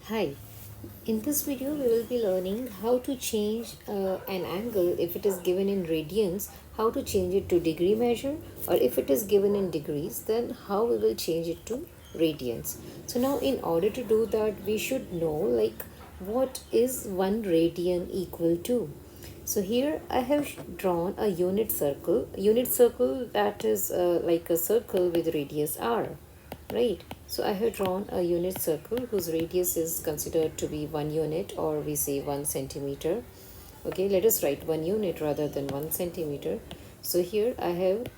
Hi, in this video we will be learning how to change an angle if it is given in radians, how to change it to degree measure, or if it is given in degrees, then how we will change it to radians. So now in order to do that we should know like what is 1 radian equal to. So here I have drawn a unit circle that is like a circle with radius r, right? So I have drawn a unit circle whose radius is considered to be 1 unit, or we say 1 centimeter. Okay, let us write 1 unit rather than 1 centimeter. So here I have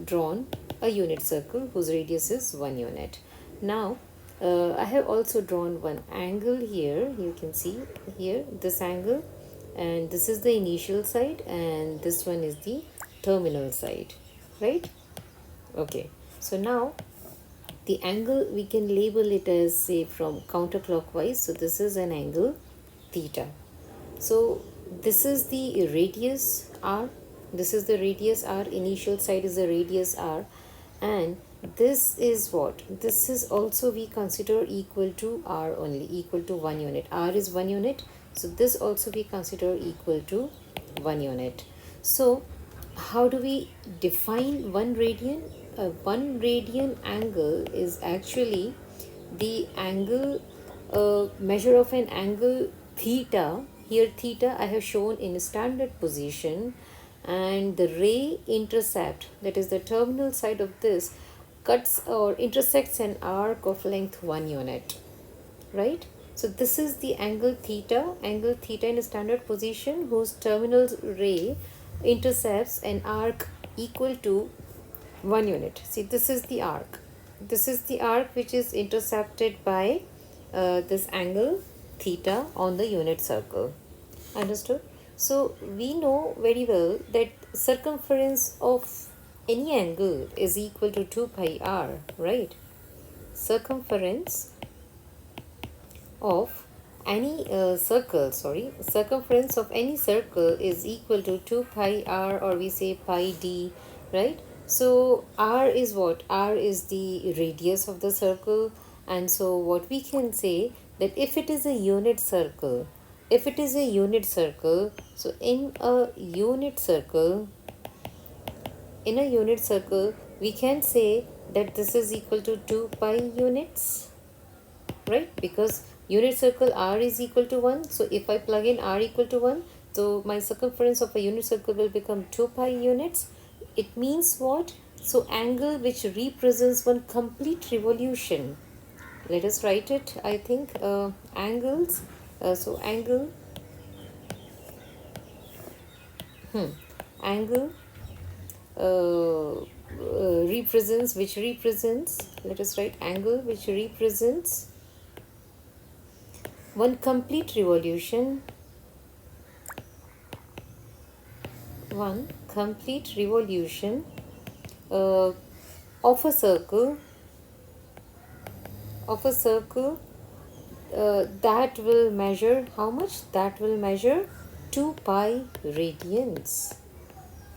drawn a unit circle whose radius is 1 unit. Now I have also drawn one angle here. You can see here this angle, and this is the initial side and this one is the terminal side, right? Okay, so now the angle we can label it as, say, from counterclockwise. So this is an angle theta. So this is the radius r. This is the radius r. Initial side is the radius r, and this is what? This is also we consider equal to r only, equal to 1 unit. R is 1 unit, so this also we consider equal to 1 unit. So how do we define 1 radian? A 1 radian angle is actually the angle, measure of an angle theta. Here theta I have shown in standard position, and the ray intercept, that is the terminal side of this, cuts or intersects an arc of length 1 unit, right? So this is the angle theta in a standard position whose terminal ray intercepts an arc equal to 1 unit. See, this is the arc. This is the arc which is intercepted by this angle theta on the unit circle. Understood? So we know very well that circumference of any angle is equal to 2 pi r, right? Circumference of any circumference of any circle is equal to 2 pi r, or we say pi d, right? So r is what? R is the radius of the circle, and so what we can say that if it is a unit circle, so in a unit circle we can say that this is equal to 2 pi units, right? Because unit circle r is equal to 1, so if I plug in r equal to 1, so my circumference of a unit circle will become 2 pi units. It means what? So angle which represents one complete revolution. Let us write it. I think angles, so angle angle represents, let us write angle which represents one complete revolution, one complete revolution uh, of a circle, that will measure how much? That will measure 2 pi radians.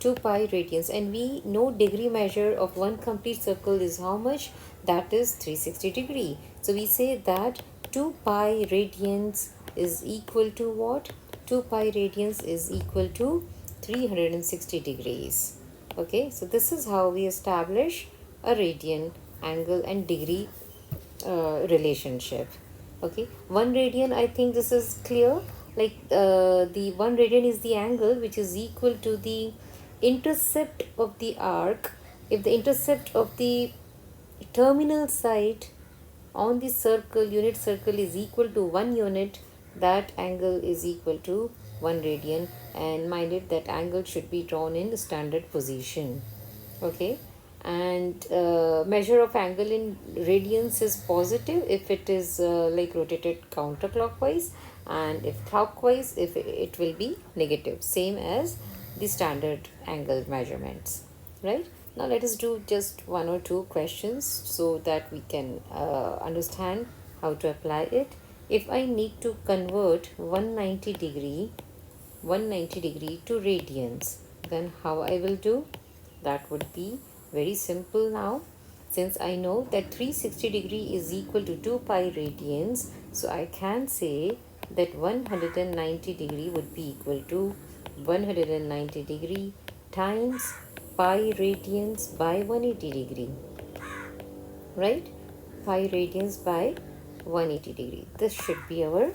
2 pi radians, and we know degree measure of one complete circle is how much? That is 360 degree. So we say that 2 pi radians is equal to what? 2 pi radians is equal to 360 degrees. Okay, so this is how we establish a radian angle and degree relationship. Okay, 1 radian, I think this is clear. Like the 1 radian is the angle which is equal to the intercept of the arc. If the intercept of the terminal side on the unit circle is equal to 1 unit, that angle is equal to 1 radian, and mind it, that angle should be drawn in standard position. Okay, and measure of angle in radians is positive if it is like rotated counterclockwise, and if clockwise, if it will be negative, same as the standard angle measurements, right? Now let us do just one or two questions so that we can understand how to apply it. If I need to convert 190 degree to radians, then how I will do? That would be very simple. Now Since I know that 360 degree is equal to 2 pi radians, so I can say that 190 degree would be equal to 190 degree times pi radians by 180 degree, right? Pi radians by 180 degree. This should be our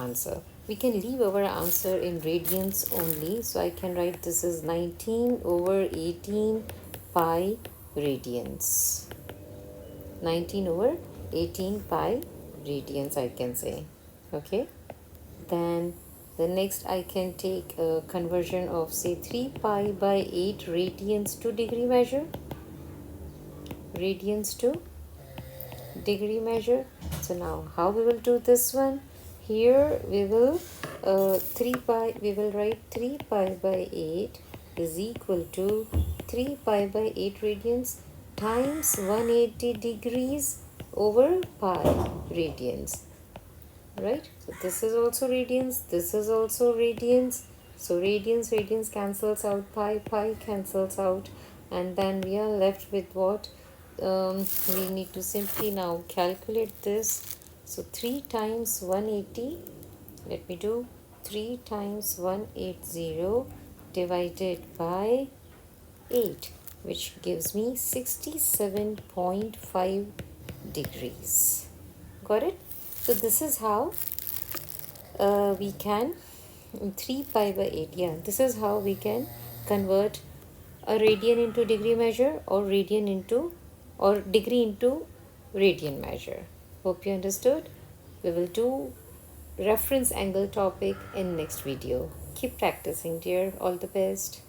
answer. We can leave our answer in radians only, so I can write this is 19 over 18 pi radians. 19 over 18 pi radians, I can say. Okay, then the next I can take a conversion of say 3 pi by 8 radians to degree measure. Radians to degree measure. So now how we will do this one? Here we will 3 pi, we will write 3 pi by 8 is equal to 3 pi by 8 radians times 180 degrees over pi radians, right? So this is also radians, this is also radians. So radians cancels out, pi cancels out, and then we are left with what? We need to simply now calculate this. So 3 times 180, let me do 3 times 180 divided by 8, which gives me 67.5 degrees. Got it? So this is how we can 3 pi by 8, yeah, this is how we can convert a radian into degree measure, or radian into, or degree into radian measure. Hope you understood. We will do reference angle topic in next video. Keep practicing, dear. All the best.